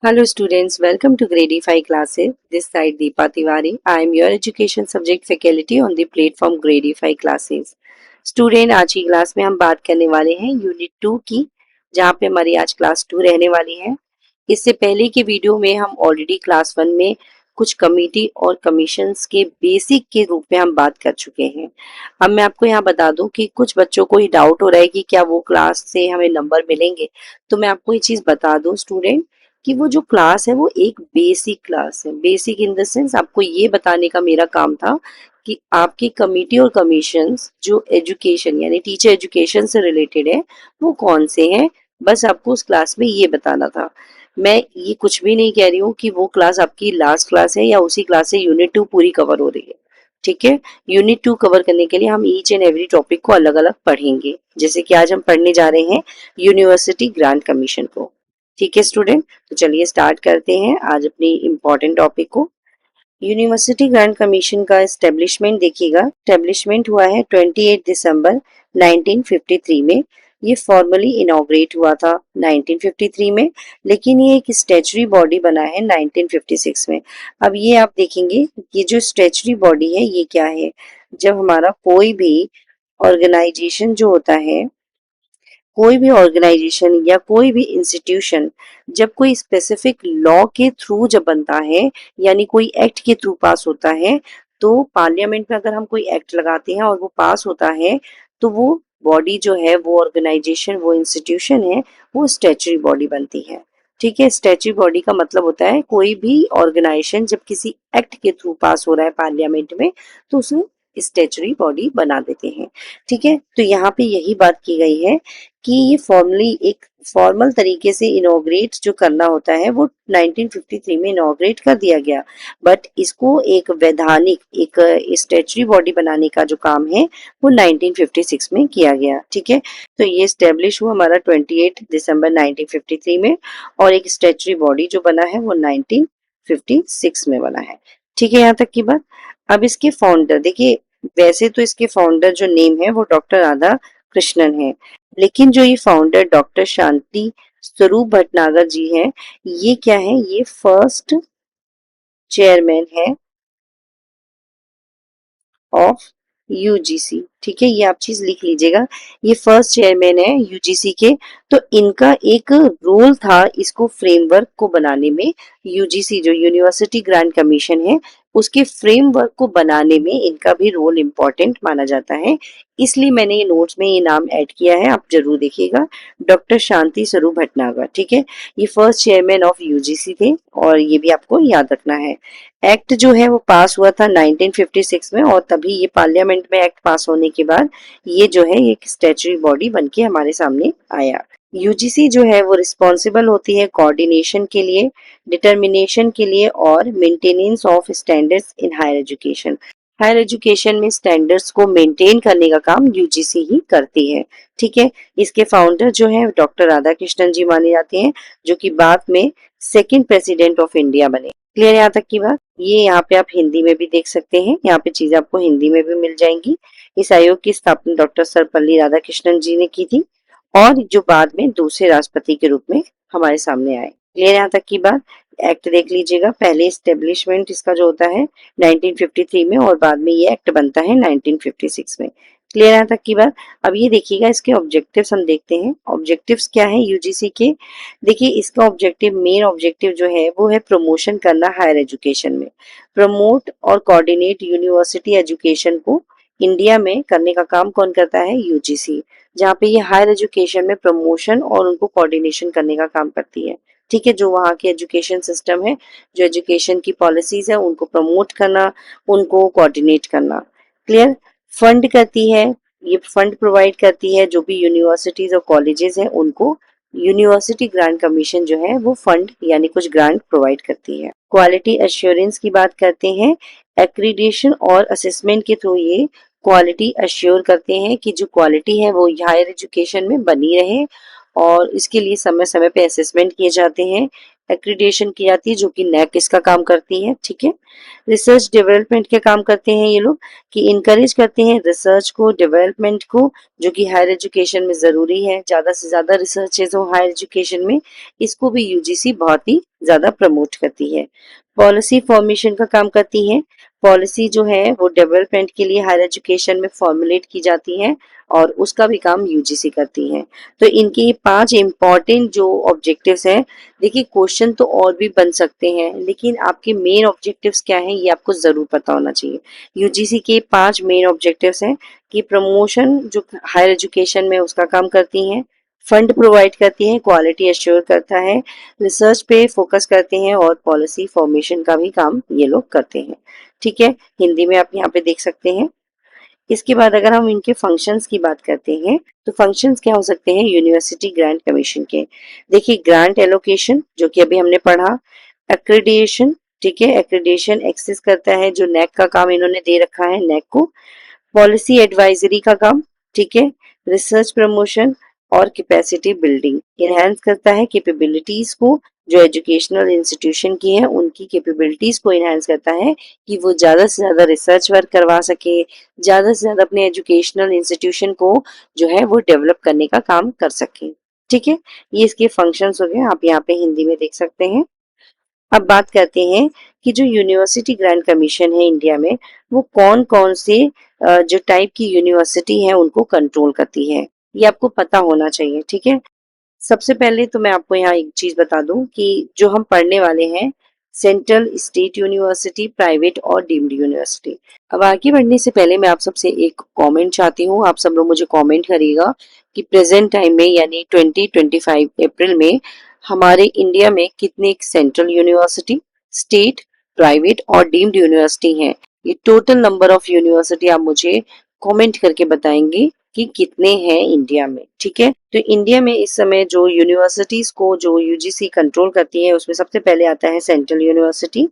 Hello students, welcome to Grade 5 classes. This side Deepa Tiwari. I am your education subject faculty on the platform Grade 5 classes. Student आज की class में हम बात करने वाले हैं यूनिट 2 की, जहाँ पे हमारी आज क्लास 2 रहने वाली है। इससे पहले की वीडियो में हम ऑलरेडी क्लास 1 में कुछ कमेटी और कमीशंस के बेसिक के रूप में हम बात कर चुके हैं। अब मैं आपको यहाँ बता दूं कि कुछ बच्चों को ही डाउट हो रहा है कि क्या वो क्लास से हमें नंबर मिलेंगे। तो मैं आपको ये चीज बता दूं स्टूडेंट कि वो जो क्लास है वो एक बेसिक क्लास है। बेसिक इन द सेंस आपको ये बताने का मेरा काम था कि आपकी कमेटी और कमीशंस जो एजुकेशन यानी टीचर एजुकेशन से रिलेटेड है वो कौन से हैं, बस आपको उस क्लास में ये बताना था। मैं ये कुछ भी नहीं कह रही हूँ कि वो क्लास आपकी लास्ट क्लास है या उसी क्लास से यूनिट 2 पूरी कवर हो रही है। ठीक है, यूनिट 2 कवर करने के लिए हम ईच एंड एवरी टॉपिक को अलग अलग पढ़ेंगे। जैसे कि आज हम पढ़ने जा रहे हैं यूनिवर्सिटी ग्रांट कमीशन को। ठीक है स्टूडेंट, तो चलिए स्टार्ट करते हैं आज अपनी इम्पोर्टेंट टॉपिक को। यूनिवर्सिटी ग्रांट कमीशन का एस्टेब्लिशमेंट देखिएगा। एस्टेब्लिशमेंट हुआ है 28 दिसंबर 1953 में। ये फॉर्मली इनॉग्रेट हुआ था 1953 में, लेकिन ये एक स्टैच्यूटरी बॉडी बना है 1956 में। अब ये आप देखेंगे, ये जो स्टैच्यूटरी बॉडी है ये क्या है। जब हमारा कोई भी ऑर्गेनाइजेशन जो होता है, कोई भी ऑर्गेनाइजेशन या कोई भी इंस्टीट्यूशन जब कोई स्पेसिफिक लॉ के थ्रू जब बनता है, यानी कोई एक्ट के थ्रू पास होता है, तो पार्लियामेंट में अगर हम कोई एक्ट लगाते हैं और वो पास होता है, तो वो बॉडी जो है, वो ऑर्गेनाइजेशन, वो इंस्टीट्यूशन है, वो स्टैच्यूटरी बॉडी बनती है। ठीक है, स्टैच्यूटरी बॉडी का मतलब होता है कोई भी ऑर्गेनाइजेशन जब किसी एक्ट के थ्रू पास हो रहा है पार्लियामेंट में, तो उसे स्टैच्यूटरी बॉडी बना देते हैं। ठीक है, तो यहाँ पे यही बात की गई है कि ये फॉर्मली एक फॉर्मल तरीके से इनॉग्रेट जो करना होता है वो 1953 में इनॉग्रेट कर दिया गया, बट इसको एक वैधानिक एक स्टैच्यूटरी बॉडी बनाने का जो काम है वो 1956 में किया गया। ठीक है, तो ये स्टेब्लिश हुआ हमारा 28 दिसंबर 1953 में, और एक स्टैच्यूटरी बॉडी जो बना है वो 1956 में बना है। ठीक है, यहाँ तक की बात। अब इसके फाउंडर देखिए, वैसे तो इसके फाउंडर जो नेम है वो डॉक्टर राधा कृष्णन है, लेकिन जो ये फाउंडर डॉक्टर शांति स्वरूप भटनागर जी हैं, ये क्या है, ये फर्स्ट चेयरमैन है ऑफ यूजीसी। ठीक है, ये आप चीज लिख लीजिएगा, ये फर्स्ट चेयरमैन है यूजीसी के। तो इनका एक रोल था इसको फ्रेमवर्क को बनाने में। यूजीसी जो यूनिवर्सिटी ग्रांट कमीशन है, उसके फ्रेमवर्क को बनाने में इनका भी रोल इंपॉर्टेंट माना जाता है। इसलिए मैंने ये नोट्स में ये नाम ऐड किया है, आप जरूर देखिएगा, डॉक्टर शांति स्वरूप भटनागर। ठीक है, ये फर्स्ट चेयरमैन ऑफ यूजीसी थे, और ये भी आपको याद रखना है। एक्ट जो है वो पास हुआ था 1956 में, और तभी ये पार्लियामेंट में एक्ट पास होने के बाद ये जो है एक स्टैच्यूटरी बॉडी बनके हमारे सामने आया। यूजीसी जो है वो रिस्पॉन्सिबल होती है कोऑर्डिनेशन के लिए, डिटर्मिनेशन के लिए और maintenance of standards in higher education. Higher education में स्टैंडर्ड्स को मेंटेन करने का काम यूजीसी ही करती है। ठीक है, इसके फाउंडर जो है डॉक्टर राधा कृष्णन जी माने जाते हैं, जो कि बाद में सेकंड प्रेसिडेंट ऑफ इंडिया बने। क्लियर यहाँ तक की बात। ये यहाँ पे आप हिंदी में भी देख सकते हैं, यहाँ पे चीजें आपको हिंदी में भी मिल जाएंगी। इस आयोग की स्थापना डॉक्टर सर्वपल्ली राधाकृष्णन जी ने की थी, और जो बाद में दूसरे राष्ट्रपति के रूप में हमारे सामने आए। क्लियर यहाँ तक की बात। एक्ट देख लीजिएगा, पहले इस्टेब्लिशमेंट इसका जो होता है 1953 में, और बाद में ये एक्ट बनता है 1956 में। क्लियर यहाँ तक की बात। अब ये देखिएगा, इसके ऑब्जेक्टिव्स हम देखते हैं। ऑब्जेक्टिव्स क्या है यूजीसी के। देखिए, इसका ऑब्जेक्टिव, मेन ऑब्जेक्टिव जो है वो है प्रमोशन करना हायर एजुकेशन में। प्रमोट और कोऑर्डिनेट यूनिवर्सिटी एजुकेशन को इंडिया में करने का काम कौन करता है, यूजीसी। जहाँ पे ये हायर एजुकेशन में प्रमोशन और उनको कोऑर्डिनेशन करने का काम करती है। ठीक है, जो वहाँ के एजुकेशन सिस्टम है, जो एजुकेशन की पॉलिसीज है, उनको प्रमोट करना, उनको कोऑर्डिनेट करना। क्लियर। फंड करती है, ये फंड प्रोवाइड करती है, जो भी यूनिवर्सिटीज और कॉलेजेस हैं उनको यूनिवर्सिटी ग्रांट कमीशन जो है वो फंड यानी कुछ ग्रांट प्रोवाइड करती है। क्वालिटी एश्योरेंस की बात करते हैं। एक्रीडिएशन और असेसमेंट के थ्रू ये क्वालिटी अश्योर करते हैं कि जो क्वालिटी है वो हायर एजुकेशन में बनी रहे, और इसके लिए समय समय पे असेसमेंट किए जाते हैं। एक्रीडिएशन की जाती है जो कि नैक इसका काम करती है, ठीक है। रिसर्च डेवलपमेंट के काम करते हैं ये लोग कि इनकरेज करते हैं रिसर्च को, डेवलपमेंट को, जो कि हायर एजुकेशन में ज़रूरी है। ज़्यादा से ज़्यादा रिसर्चेज हो हायर एजुकेशन में, इसको भी यूजीसी बहुत ही ज़्यादा प्रमोट करती है। पॉलिसी फॉर्मेशन का काम करती है। पॉलिसी जो है वो डेवलपमेंट के लिए हायर एजुकेशन में फॉर्मुलेट की जाती है और उसका भी काम यूजीसी करती है। तो इनके ये 5 इम्पॉर्टेंट जो ऑब्जेक्टिव्स हैं, देखिए क्वेश्चन तो और भी बन सकते हैं लेकिन आपके मेन ऑब्जेक्टिव्स क्या हैं ये आपको जरूर पता होना चाहिए। यूजीसी के 5 मेन ऑब्जेक्टिव्स हैं कि प्रमोशन जो हायर एजुकेशन में उसका काम करती हैं, फंड प्रोवाइड करती हैं, क्वालिटी एश्योर करता है, रिसर्च पे फोकस करते हैं और पॉलिसी फॉर्मेशन का भी काम ये लोग करते हैं, ठीक है। हिंदी में आप यहाँ पे देख सकते हैं। इसके बाद अगर हम इनके फंक्शंस की बात करते हैं तो फंक्शंस क्या हो सकते हैं यूनिवर्सिटी ग्रांट कमीशन के। देखिए ग्रांट एलोकेशन जो कि अभी हमने पढ़ा, एक्रेडिएशन, ठीक है, एक्रेडिएशन एक्सेस करता है जो नैक का काम इन्होंने दे रखा है नैक को, पॉलिसी एडवाइजरी का काम, ठीक है, रिसर्च प्रमोशन और कैपेसिटी बिल्डिंग, इनहेंस करता है कैपेबिलिटीज को, जो एजुकेशनल इंस्टीट्यूशन की है उनकी कैपेबिलिटीज को इनहेंस करता है कि वो ज्यादा से ज्यादा रिसर्च वर्क करवा सके, ज्यादा से ज्यादा अपने एजुकेशनल इंस्टीट्यूशन को जो है वो डेवलप करने का काम कर सके, ठीक है। ये इसके फंक्शंस हो गए, आप यहाँ पे हिंदी में देख सकते हैं। अब बात करते हैं कि जो यूनिवर्सिटी ग्रांट कमीशन है इंडिया में, वो कौन कौन से जो टाइप की यूनिवर्सिटी है उनको कंट्रोल करती है, ये आपको पता होना चाहिए, ठीक है। सबसे पहले तो मैं आपको यहाँ एक चीज बता दूं कि जो हम पढ़ने वाले हैं, सेंट्रल, स्टेट यूनिवर्सिटी, प्राइवेट और डीम्ड यूनिवर्सिटी। अब आगे बढ़ने से पहले मैं आप सबसे एक कमेंट चाहती हूँ, आप सब लोग मुझे कमेंट करिएगा कि प्रेजेंट टाइम में यानी 2025 अप्रैल में हमारे इंडिया में कितने सेंट्रल यूनिवर्सिटी, स्टेट, प्राइवेट और डीम्ड यूनिवर्सिटी हैं। ये टोटल नंबर ऑफ यूनिवर्सिटी आप मुझे कमेंट करके बताएंगे कि कितने हैं इंडिया में, ठीक है। तो इंडिया में इस समय जो यूनिवर्सिटीज को जो यूजीसी कंट्रोल करती है उसमें सबसे पहले आता है सेंट्रल यूनिवर्सिटी,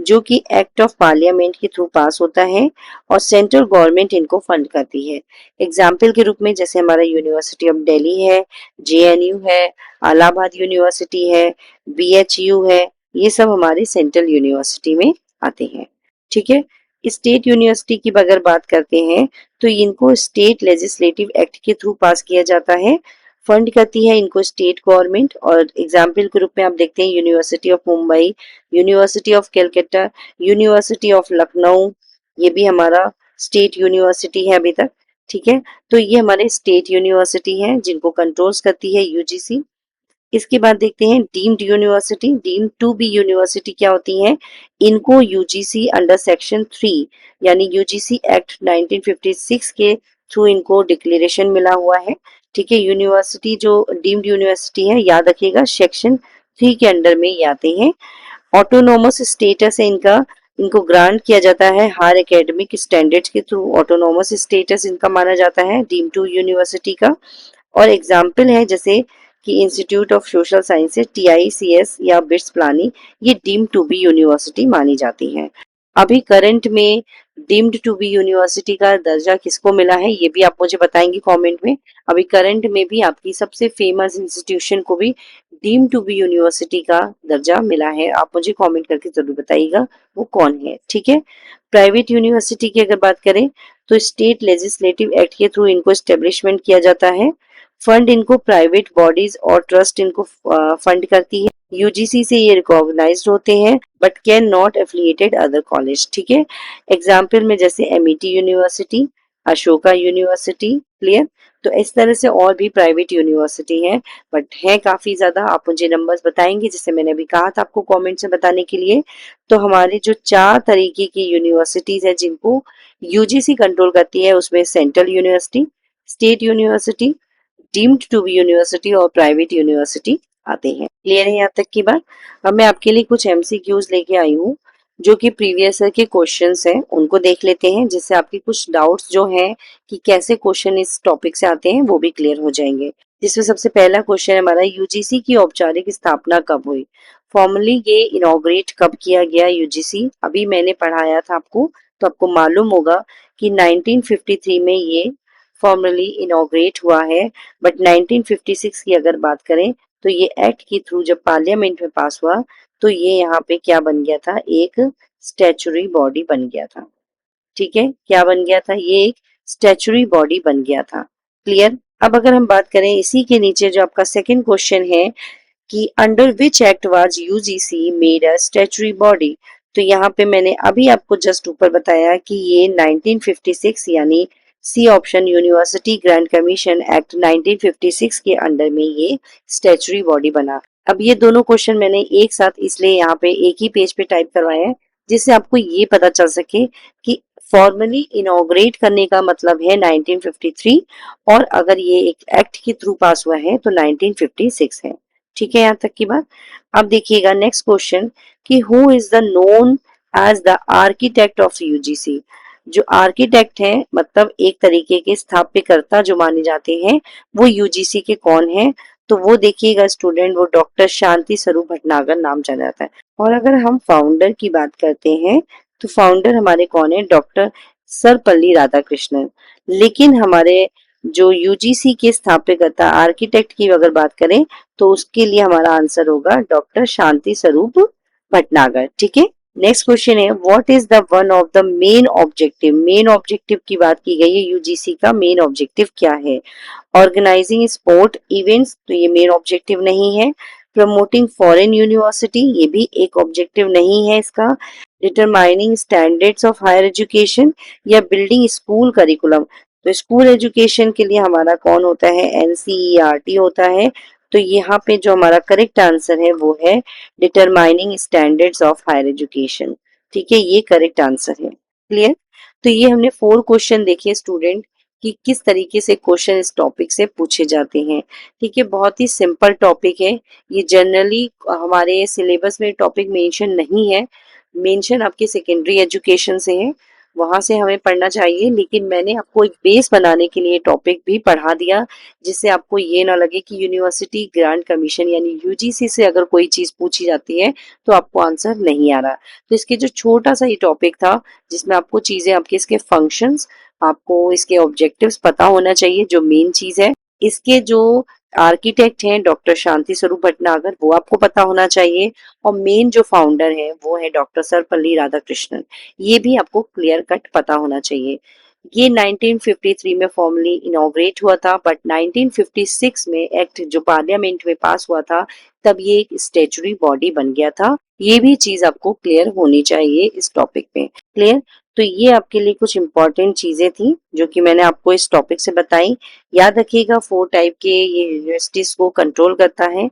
जो कि एक्ट ऑफ पार्लियामेंट के थ्रू पास होता है और सेंट्रल गवर्नमेंट इनको फंड करती है। एग्जाम्पल के रूप में जैसे हमारा यूनिवर्सिटी ऑफ दिल्ली है, जेएनयू है, इलाहाबाद यूनिवर्सिटी है, बीएचयू है, ये सब हमारे सेंट्रल यूनिवर्सिटी में आते हैं, ठीक है। स्टेट यूनिवर्सिटी की अगर बात करते हैं तो इनको स्टेट लेजिस्लेटिव एक्ट के थ्रू पास किया जाता है, फंड करती है इनको स्टेट गवर्नमेंट। और एग्जाम्पल के रूप में आप देखते हैं university of Mumbai, university of Calcutta, university of Lucknow, ये भी हमारा स्टेट यूनिवर्सिटी है अभी तक, ठीक है। तो ये हमारे स्टेट यूनिवर्सिटी हैं जिनको कंट्रोल्स करती है यूजीसी। इसके बाद देखते हैं deemed university, deemed to be university क्या होती हैं, इनको यूजीसी अंडर सेक्शन 3 यानी यूजीसी एक्ट 1956 के थ्रू इनको डिक्लेरेशन मिला हुआ है, ठीक है। यूनिवर्सिटी जो डीम्ड यूनिवर्सिटी है याद रखिएगा सेक्शन 3 के अंडर में ये आते हैं। ऑटोनोमस स्टेटस है इनका, इनको ग्रांट किया जाता है हायर एकेडमिक स्टैंडर्ड्स के थ्रू, ऑटोनोमस स्टेटस इनका माना जाता है डीम टू यूनिवर्सिटी का। और एग्जाम्पल है जैसे कि इंस्टीट्यूट ऑफ सोशल साइंसेज टीआईसीएस या बिट्स प्लानी, ये डीम टू बी यूनिवर्सिटी मानी जाती है। अभी करंट में डीम्ड टू बी यूनिवर्सिटी का दर्जा किसको मिला है ये भी आप मुझे बताएंगे कमेंट में। अभी करंट में भी आपकी सबसे फेमस इंस्टीट्यूशन को भी डीम्ड टू बी यूनिवर्सिटी का दर्जा मिला है, आप मुझे कमेंट करके जरूर बताइएगा वो कौन है, ठीक है। प्राइवेट यूनिवर्सिटी की अगर बात करें तो स्टेट लेजिस्लेटिव एक्ट के थ्रू इनको एस्टेब्लिशमेंट किया जाता है, फंड इनको प्राइवेट बॉडीज और ट्रस्ट इनको फंड करती है, यूजीसी से ये रिकॉग्नाइज्ड होते हैं but can not affiliated other college, ठीक है। एग्जाम्पल में जैसे Amity university, Ashoka university, clear. तो इस तरह से और भी प्राइवेट यूनिवर्सिटी हैं बट है काफी ज्यादा, आप मुझे नंबर्स बताएंगे जैसे मैंने अभी कहा था आपको कमेंट से बताने के लिए। तो हमारी जो 4 तरीके की यूनिवर्सिटीज है जिनको यूजीसी कंट्रोल करती है उसमें central university, state university, deemed to be university और प्राइवेट यूनिवर्सिटी आते हैं। क्लियर है यहाँ तक की बात। अब मैं आपके लिए कुछ एमसीक्यूज लेके आई हूँ जो कि प्रीवियस ईयर के क्वेश्चंस हैं, उनको देख लेते हैं जिससे आपके कुछ डाउट्स जो हैं कि कैसे क्वेश्चन इस टॉपिक से आते हैं वो भी क्लियर हो जाएंगे। जिसमें सबसे पहला क्वेश्चन है हमारा, यूजीसी की औपचारिक स्थापना कब हुई। फॉर्मली ये इनॉग्रेट कब किया गया यूजीसी, अभी मैंने पढ़ाया था आपको तो आपको मालूम होगा कि 1953 में ये फॉर्मली इनॉग्रेट हुआ है। बट 1956 की अगर बात करें तो ये एक्ट के थ्रू जब पार्लियामेंट में पास हुआ तो ये यहाँ पे क्या बन गया था, एक स्टैचुरी बॉडी बन गया था। ठीक है, क्या बन गया था, ये एक स्टैचुरी बॉडी बन गया था। क्लियर। अब अगर हम बात करें इसी के नीचे जो आपका सेकंड क्वेश्चन है कि under which act was UGC made a statutory body, तो यहाँ पे मैंने अभी आपको जस्ट ऊपर बताया कि ये 1956 यानी C option university grant commission act 1956 के अंडर में ये स्टैचुरी बॉडी बना। अब ये दोनों क्वेश्चन मैंने एक साथ इसलिए यहाँ पे एक ही पेज पे टाइप करवाए हैं जिससे आपको ये पता चल सके कि फॉर्मली इनॉग्रेट करने का मतलब है 1953 और अगर ये एक एक्ट के थ्रू पास हुआ है तो 1956 है। ठीक है, यहाँ तक की बात। अब देखिएगा नेक्स्ट क्वेश्चन कि who is the known as the architect of UGC. जो आर्किटेक्ट है मतलब एक तरीके के स्थापत्यकर्ता जो माने जाते हैं वो यूजीसी के कौन है, तो वो देखिएगा स्टूडेंट, वो डॉक्टर शांति स्वरूप भटनागर नाम जाना जाता है। और अगर हम फाउंडर की बात करते हैं तो फाउंडर हमारे कौन है, डॉक्टर सर्वपल्ली राधाकृष्णन। लेकिन हमारे जो यूजीसी के स्थापकर्ता आर्किटेक्ट की अगर बात करें तो उसके लिए हमारा आंसर होगा डॉक्टर शांति स्वरूप भटनागर। ठीक है, नेक्स्ट क्वेश्चन है what is the one of the main objective. Main objective की बात की गई है, यूजीसी का मेन ऑब्जेक्टिव क्या है। ऑर्गेनाइजिंग स्पोर्ट इवेंट्स, तो ये मेन ऑब्जेक्टिव नहीं है। प्रमोटिंग फॉरेन यूनिवर्सिटी, ये भी एक ऑब्जेक्टिव नहीं है इसका। Determining standards of higher education या बिल्डिंग स्कूल करिकुलम, तो स्कूल एजुकेशन के लिए हमारा कौन होता है, एनसीईआरटी होता है। तो यहाँ पे जो हमारा करेक्ट आंसर है वो है determining standards of higher education. ठीक है, ये करेक्ट आंसर है। क्लियर। तो ये हमने 4 क्वेश्चन देखे स्टूडेंट कि किस तरीके से क्वेश्चन इस टॉपिक से पूछे जाते हैं। ठीक है, बहुत ही सिंपल टॉपिक है। ये जनरली हमारे सिलेबस में टॉपिक मेंशन नहीं है, मेंशन आपके सेकेंडरी एजुकेशन से है, वहां से हमें पढ़ना चाहिए। लेकिन मैंने आपको एक बेस बनाने के लिए टॉपिक भी पढ़ा दिया जिससे आपको ये ना लगे कि यूनिवर्सिटी ग्रांट कमीशन यानी यूजीसी से अगर कोई चीज पूछी जाती है तो आपको आंसर नहीं आ रहा। तो इसके जो छोटा सा ये टॉपिक था जिसमें आपको चीजें आपके इसके फंक्शंस, आपको इसके ऑब्जेक्टिव्स पता होना चाहिए जो मेन चीज है। इसके जो आर्किटेक्ट हैं डॉक्टर शांति स्वरूप भटनागर वो आपको पता होना चाहिए और मेन जो फाउंडर है वो है डॉक्टर सर्वपल्ली राधाकृष्णन, ये भी आपको क्लियर कट पता होना चाहिए। ये 1953 में फॉर्मली इनॉग्रेट हुआ था बट 1956 में एक्ट जो पार्लियामेंट में पास हुआ था तब ये एक स्टेचुरी बॉडी बन गया था। ये भी चीज आपको क्लियर होनी चाहिए इस टॉपिक पे। क्लियर। तो ये आपके लिए कुछ इंपॉर्टेंट चीजें थी जो कि मैंने आपको इस टॉपिक से बताई। याद रखिएगा 4 टाइप के ये यूनिवर्सिटीज को कंट्रोल करता है,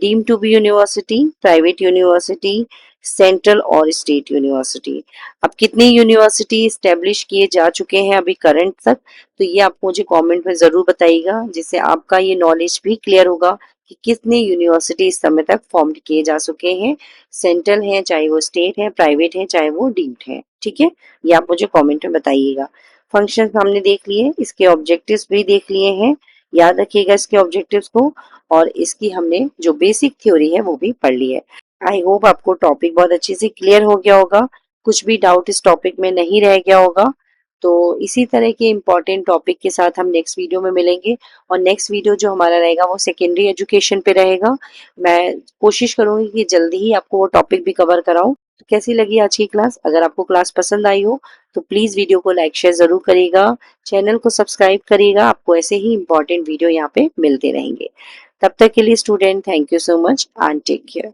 deem to be university, private university, central और स्टेट यूनिवर्सिटी। अब कितनी यूनिवर्सिटी स्टेब्लिश किए जा चुके हैं अभी करंट तक, तो ये आप मुझे कमेंट में जरूर बताइएगा जिससे आपका ये नॉलेज भी क्लियर होगा कि कितने यूनिवर्सिटी इस समय तक फॉर्म किए जा चुके हैं, सेंट्रल है चाहे वो स्टेट है, प्राइवेट है चाहे वो डीम्ड है। ठीक है, ये आप मुझे कमेंट में बताइएगा। फंक्शंस हमने देख लिए, इसके ऑब्जेक्टिव्स भी देख लिए हैं, याद रखिएगा इसके ऑब्जेक्टिव्स को। और इसकी हमने जो बेसिक थ्योरी है वो भी पढ़ ली है। आई होप आपको टॉपिक बहुत अच्छे से क्लियर हो गया होगा, कुछ भी डाउट इस टॉपिक में नहीं रह गया होगा। तो इसी तरह के इम्पोर्टेंट टॉपिक के साथ हम नेक्स्ट वीडियो में मिलेंगे और नेक्स्ट वीडियो जो हमारा रहेगा वो सेकेंडरी एजुकेशन पे रहेगा। मैं कोशिश करूंगी कि जल्दी ही आपको वो टॉपिक भी कवर कराऊं। तो कैसी लगी आज की क्लास, अगर आपको क्लास पसंद आई हो तो प्लीज वीडियो को लाइक शेयर जरूर करिएगा, चैनल को सब्सक्राइब करिएगा, आपको ऐसे ही इम्पोर्टेंट वीडियो यहाँ पे मिलते रहेंगे। तब तक के लिए student thank you so much and take care.